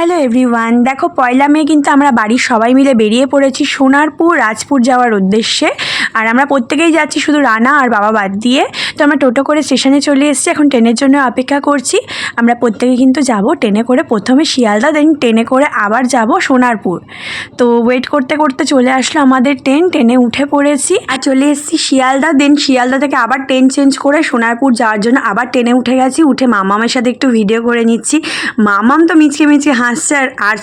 Hello everyone, দেখো পয়লা মে কিন্তু আমরা বাড়ির সবাই মিলে বেরিয়ে পড়েছি সোনারপুর রাজপুর যাওয়ার উদ্দেশ্যে। আর আমরা প্রত্যেকেই যাচ্ছি, শুধু রানা আর বাবা বাদ দিয়ে। তো আমরা টোটো করে স্টেশনে চলে এসেছি, এখন ট্রেনের জন্য অপেক্ষা করছি। আমরা প্রত্যেকে কিন্তু যাব ট্রেনে করে, প্রথমে শিয়ালদা, দেন ট্রেনে করে আবার যাব সোনারপুর। তো ওয়েট করতে করতে চলে আসলো আমাদের ট্রেনে উঠে পড়েছি আর চলে এসেছি শিয়ালদা। দেন শিয়ালদা থেকে আবার ট্রেন চেঞ্জ করে সোনারপুর যাওয়ার জন্য আবার ট্রেনে উঠে গেছি। উঠে মামামের সাথে একটু ভিডিও করে নিচ্ছি। মামাম তো মিচকে মিচকে হাসছে আর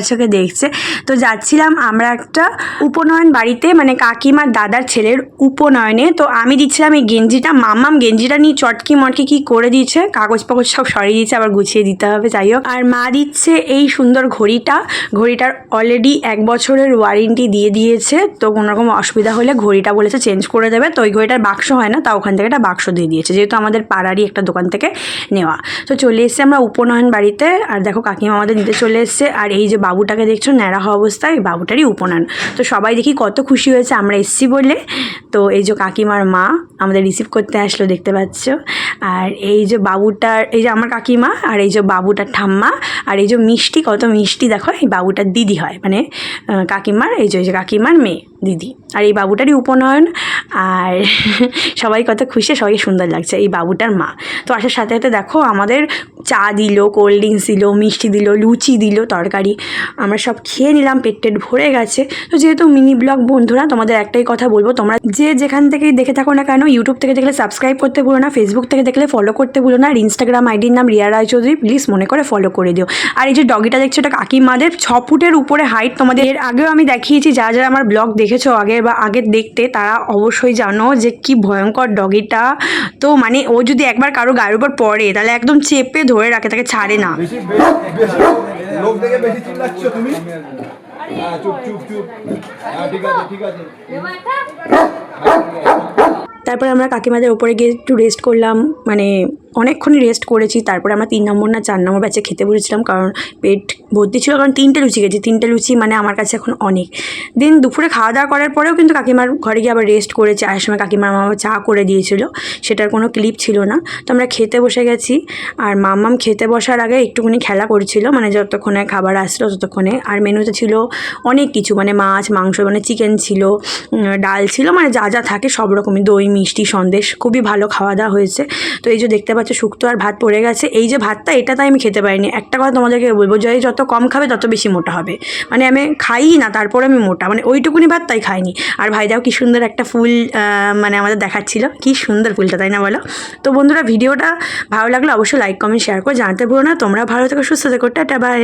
চোখে দেখছে। তো যাচ্ছিলাম আমরা একটা উপনয়ন বাড়িতে, মানে কাকিমার দাদার ছেলের উপনয়নে। তো আমি দিচ্ছিলাম এই গেঞ্জিটা, মামাম গেঞ্জিটা নিয়ে চটকি মটকি কি করে দিচ্ছে, কাগজ পাগজ সব সরিয়ে দিচ্ছে, আবার গুছিয়ে দিতে হবে, যাই হোক। আর মা দিচ্ছে এই সুন্দর ঘড়িটার অলরেডি 1 বছরের ওয়ারেন্টি দিয়ে দিয়েছে। তো কোনোরকম অসুবিধা হলে ঘড়িটা বলেছে চেঞ্জ করে দেবে। তো ওই ঘড়িটার বাক্স হয় না, তা ওখান থেকে একটা বাক্স দিয়ে দিয়েছে, যেহেতু আমাদের পাড়ারই একটা দোকান থেকে নেওয়া। তো চলে এসেছি আমরা উপনয়ন বাড়িতে। আর দেখো কাকিমা আমাদের নিতে চলে এসছে। আর এই যে বাবুটাকে দেখছো ন্যাড়া হওয়া অবস্থায়, এই বাবুটারই উপনয়ন। তো সবাই দেখি কত খুশি হয়েছে আমরা এসছি বলে। তো এই যে কাকিমার মা আমাদের রিসিভ করতে আসলো, দেখতে পাচ্ছ। আর এই যে বাবুটার, এই যে আমার কাকিমা, আর এই যে বাবুটার ঠাম্মা, আর এই যে মিষ্টি, কত মিষ্টি দেখো, এই বাবুটার দিদি হয়, মানে কাকিমার, এই যে কাকিমার মেয়ে দিদি। আর এই বাবুটারই উপনয়ন। আর সবাই কত খুশি, সবাই সুন্দর লাগছে, এই বাবুটার মা। তো আসার সাথে সাথে দেখো আমাদের চা দিল, কোল্ড ড্রিঙ্কস দিল, মিষ্টি দিল, লুচি দিল, তরকারি। আমরা সব খেয়ে নিলাম, পেট ভরে গেছে। তো যেহেতু মিনি ব্লগ বন্ধুরা, তোমাদের একটাই কথা বলবো, তোমরা যে যেখান থেকেই দেখে থাকো না কেন, ইউটিউব থেকে দেখলে সাবস্ক্রাইব করতে ভুলো না, ফেসবুক থেকে দেখলে ফলো করতে ভুলো না, আর ইনস্টাগ্রাম আইডির নাম রিয়া রায়চৌধুরী, প্লিজ মনে করে ফলো করে দিও। আর এই যে ডগিটা দেখছো, এটা কাকিমাদের 6 ফুটের উপরে হাইট। তোমাদের এর আগেও আমি দেখিয়েছি, যারা আমার ব্লগ দেখেছো আগের দেখতে, তারা অবশ্যই জানো যে কি ভয়ঙ্কর ডগিটা। তো মানে ও যদি একবার কারো গায়ের উপর পড়ে, তাহলে একদম চেপে ধরে রাখে, তাকে ছাড়ে না। লোক দেখে বেশি চিল্লাচ্ছ তুমি। চুপ চুপ চুপ, ঠিক আছে। তারপরে আমরা কাকিমাদের ওপরে গিয়ে একটু রেস্ট করলাম, মানে অনেকক্ষণই রেস্ট করেছি। তারপরে আমরা 3 নম্বর না 4 নম্বর ব্যাচে খেতে বসেছিলাম, কারণ পেট ভর্তি ছিল। কারণ 3টে লুচি গেছি, 3টে লুচি মানে আমার কাছে এখন অনেক দিন। দুপুরে খাওয়া দাওয়া করার পরেও কিন্তু কাকিমার ঘরে গিয়ে আবার রেস্ট করে চায়ের সময় কাকিমার মামা চা করে দিয়েছিল, সেটার কোনো ক্লিপ ছিল না। তো আমরা খেতে বসে গেছি। আর মামাম খেতে বসার আগে একটুখানি খেলা করছিল, মানে যতক্ষণে খাবার আসলো ততক্ষণে। আর মেনুতে ছিল অনেক কিছু, মানে মাছ মাংস, মানে চিকেন ছিল, ডাল ছিল, মানে যা থাকে সব রকমই, দই মিষ্টি সন্দেশ, খুবই ভালো খাওয়া দাওয়া হয়েছে। তো এই যে দেখতে পাচ্ছ শুক্তো আর ভাত পড়ে গেছে। এই যে ভাতটা, এটা তাই আমি খেতে পারিনি। একটা কথা তোমাদেরকে বলবো, যে যত কম খাবে তত বেশি মোটা হবে। মানে আমি খাই না, তারপরে আমি মোটা, মানে ওইটুকুনি ভাত তাই খাইনি। আর ভাইদাও কি সুন্দর একটা ফুল মানে আমাদের দেখাচ্ছিল, কি সুন্দর ফুলটা, তাই না বলো? তো বন্ধুরা, ভিডিওটা ভালো লাগলো অবশ্যই লাইক কমেন্ট শেয়ার করে জানাতে ভুলো না। তোমরা ভালো থেকো, সুস্থ থেকো, টাটা বাই।